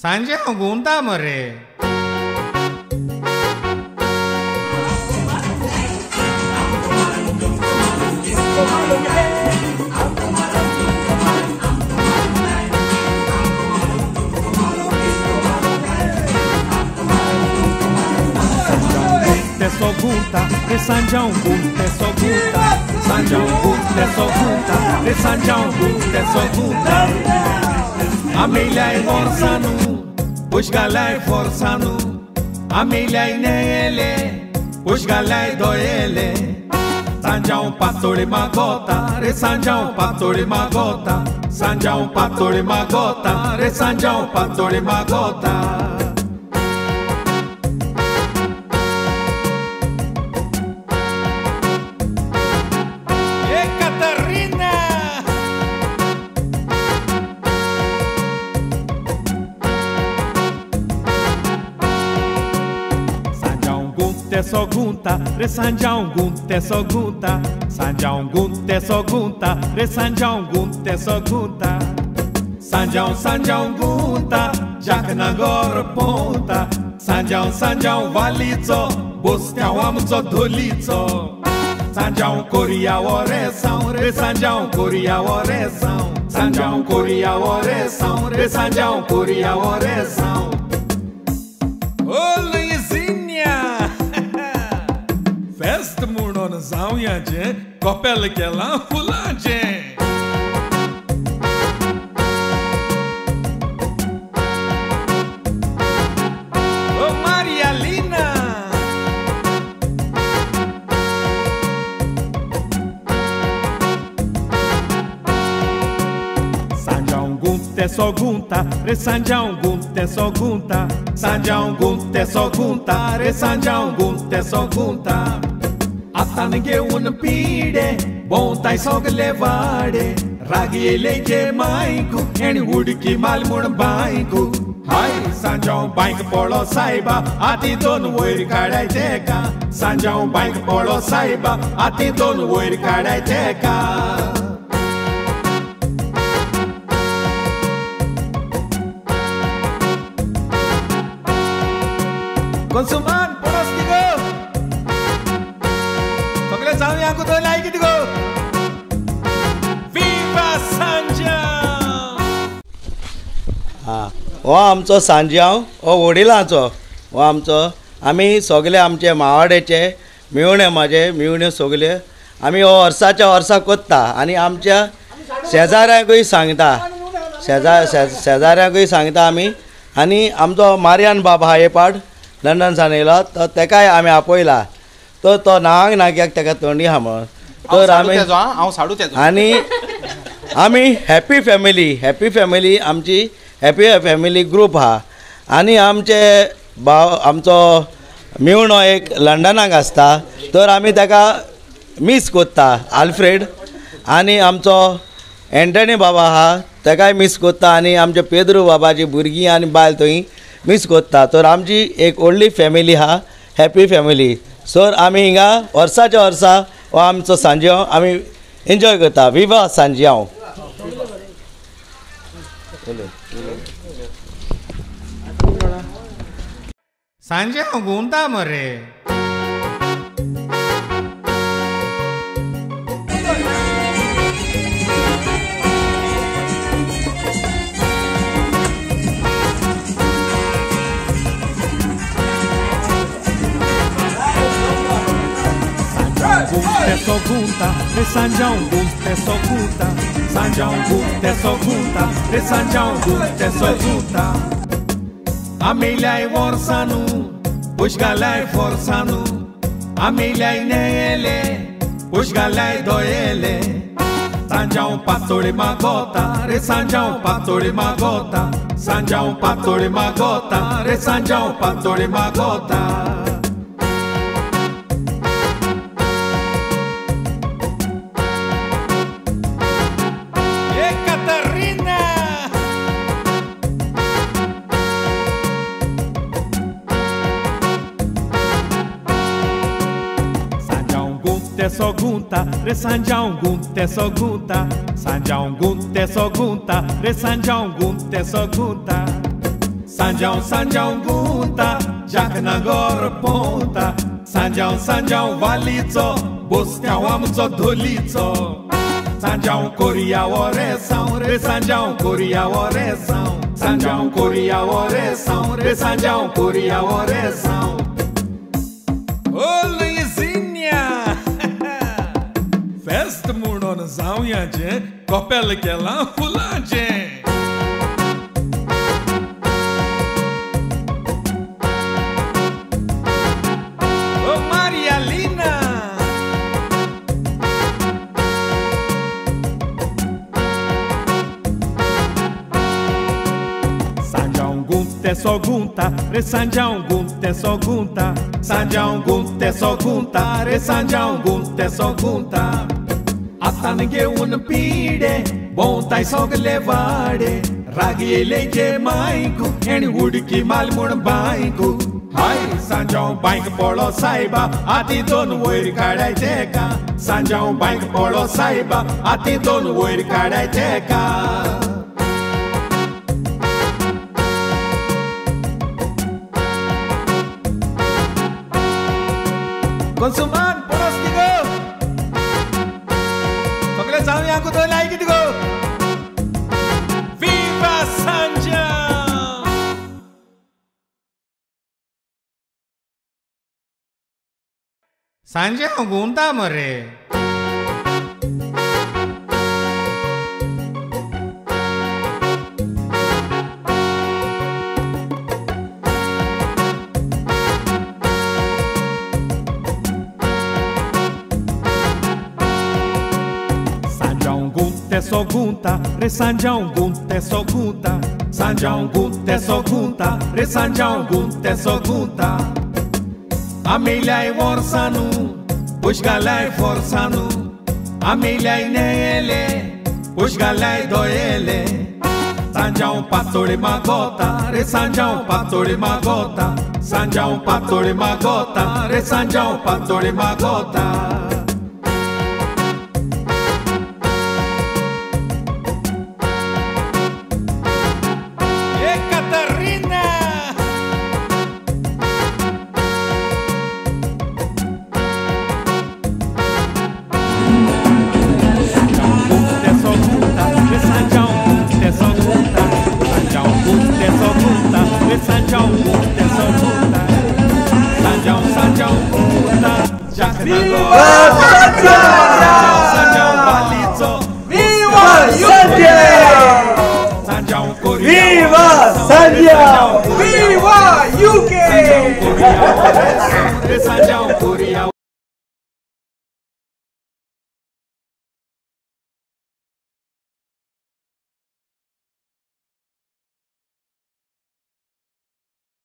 सांजे गुंता मरे Gunta, de Sanjão Gunta, só Gunta, Sanjão Gunta, só Gunta, de Sanjão Gunta, só Gunta. A milha é forçando, os galai forçando. A milha é nele, os galai do ele. Sanjão pastor magota, de Sanjão pastor magota, Sanjão pastor magota, de Sanjão pastor magota. Só gunta, re Sanjão gunta, só gunta, Sanjão gunta, só gunta, re Sanjão gunta, só gunta. Sanjão gunta, jaca na gora ponta, Sanjão valitzo, bostiao amzo dolitzo. Sanjão coria oração, re Sanjão coria oração, Sanjão coria oração, re Sanjão coria oração. Festa म्हणून जाऊया जे कपेल केला फुलांचे ओ Maria Lina Sanjão gunta só gunta re Sanjão gunta só gunta Sanjão gunta só gunta re Sanjão gunta só gunta आता घेऊन पिढे बोंताय सगळे वाडे रागिलेचे मायकू आणि उडकी माल म्हूण बायकू हाय सांजाव बायक पळो सायबा आती दोन वयर काढाय तेका सांजाव बायक पळो सायबा आती दोन वयर काढाय तेका Consuman poros digo Sogले जाऊया कुठे लायकी दिगो Viva Sanjão हो आमचो सांजाव हो वडिलांचो हो आमचो आमी सगळे आमचे मावाडेचे मिवणे म्हाजे मिवण्यो सगळे आमी हो वर्साच्या वर्सा कोत्ता आनी आमच्या शेजाऱ्यांकूय सांगता शेजाऱ्यांकूय सांगता आमी आनी आमचो मारियान बाबा हा पाड लंडन सान येयलो तो तेकाय आमी आपयला तो नांग नाग्याक तेका तोंडी आहा म्हणून तर आमी आनी आमी हॅपी फॅमिली आमची हॅपी फॅमिली ग्रूप आहा आनी आमचे भाव आमचो मिवणो एक लंडनाक आसता तर आमी तेका मिस कोत्ता आल्फ्रेड आनी आमचो एंटनी बाबा आहा तेकाय मिस कोत्ता आनी आमचे पेद्रू बाबाची भुरगीं आनी बायल थंय मिस कोत्ता तर आमची एक व्हडली फॅमिली आहा हॅपी फॅमिली सर आमी हिंगा वर्साच्या वर्सा हो आमचो सांजाव आमी एन्जॉय करता विवा सांजाव सांजे गुंता मरे Só gunta, de Sanjão gunta só gunta, Sanjão gunta só gunta, de Sanjão gunta só gunta. A milha é forçando, os galai forçando. A milha é nele, os galai do ele. Sanjão pastor magota, de Sanjão pastor magota, Sanjão pastor magota, de Sanjão pastor magota. Só gunta, re Sanjão gunta só gunta, Sanjão gunta só gunta, re Sanjão gunta só gunta. Sanjão, Sanjão gunta, jak na gor ponta. Sanjão, Sanjão walico, bostiał amco dolico. Sanjão koria oração, re Sanjão koria oração. Sanjão koria oração, re Sanjão koria oração. Ô Luizinha, festa murnona zaunhaje, copela que lá fulanje. É só gunta, re Sanjão gunta é só gunta. Sanjão gunta é só gunta, re Sanjão gunta é só gunta. Atange un pide, bontai sog levade. Ragi leke maiku, eni hudki malmun baiku. Hai Sanjão baik polo saiba, ati don oir kadai teka. Sanjão baik polo saiba, ati don oir kadai teka. Konsuman, poros tigo. Sogले जाऊया को तो like tigo. Viva Sanjão! Sanjão gunta more. É só gunta, re Sanjão gunta é só gunta. Sanjão gunta é só gunta, re Sanjão gunta é só gunta. Amelia e Worsanu, push galai forsanu. Amelia e Nele, push galai doele. Sanjão patore magota, re Sanjão patore magota. Sanjão patore magota, re Sanjão patore magota. Viva Sanjão! Viva UK!